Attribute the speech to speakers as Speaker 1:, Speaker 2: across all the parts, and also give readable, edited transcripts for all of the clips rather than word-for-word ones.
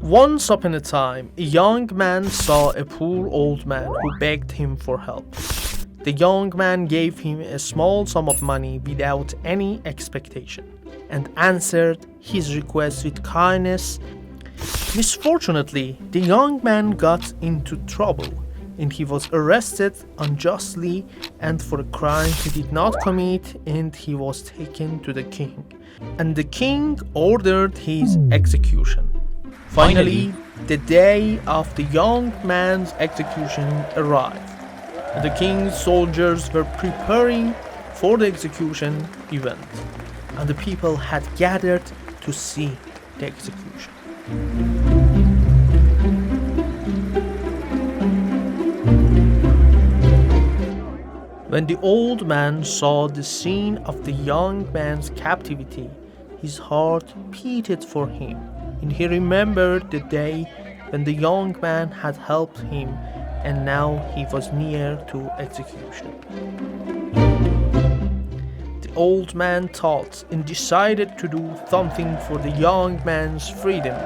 Speaker 1: Once upon a time, a young man saw a poor old man who begged him for help. The young man gave him a small sum of money without any expectation and answered his request with kindness. Misfortunately, the young man got into trouble and he was arrested unjustly and for a crime he did not commit, and he was taken to the king. And the king ordered his execution. Finally, the day of the young man's execution arrived. The king's soldiers were preparing for the execution event, and the people had gathered to see the execution. When the old man saw the scene of the young man's captivity, his heart beat for him, and he remembered the day when the young man had helped him, and now he was near to execution. The old man thought and decided to do something for the young man's freedom.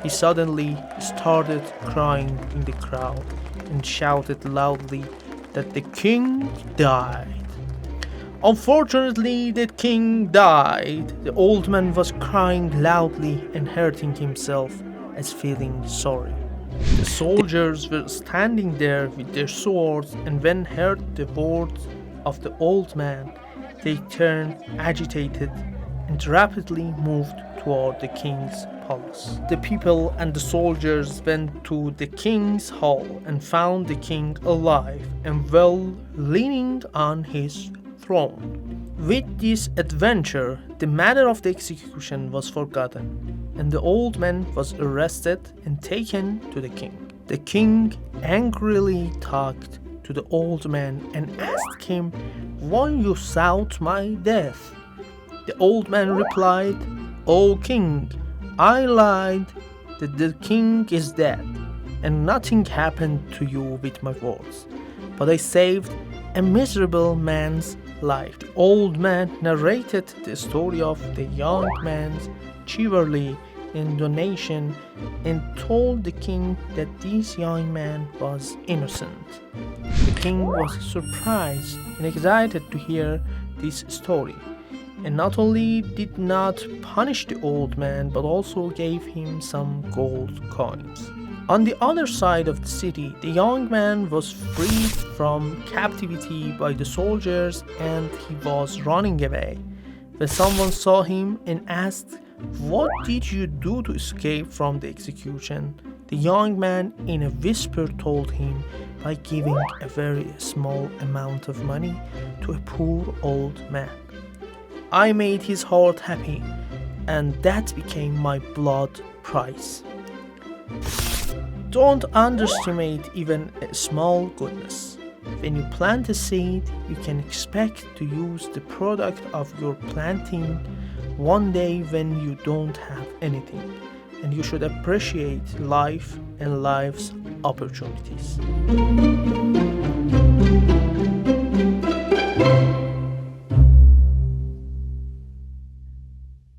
Speaker 1: He suddenly started crying in the crowd and shouted loudly that the king died. Unfortunately, the king died. The old man was crying loudly and hurting himself as feeling sorry. The soldiers were standing there with their swords, and when heard the words of the old man, they turned agitated and rapidly moved toward the king's palace. The people and the soldiers went to the king's hall and found the king alive and well, leaning on his throne. With this adventure, the matter of the execution was forgotten, and the old man was arrested and taken to the king. The king angrily talked to the old man and asked him why you sought my death. The old man replied, "O king, I lied that the king is dead, and nothing happened to you with my words, but I saved a miserable man's life." The old man narrated the story of the young man's chivalry and donation and told the king that this young man was innocent. The king was surprised and excited to hear this story, and not only did not punish the old man but also gave him some gold coins. On the other side of the city, the young man was freed from captivity by the soldiers and he was running away. When someone saw him and asked, "What did you do to escape from the execution?" the young man in a whisper told him by giving a very small amount of money to a poor old man. I made his heart happy, and that became my blood price. Don't underestimate even a small goodness. When you plant a seed, you can expect to use the product of your planting one day when you don't have anything, and you should appreciate life and life's opportunities.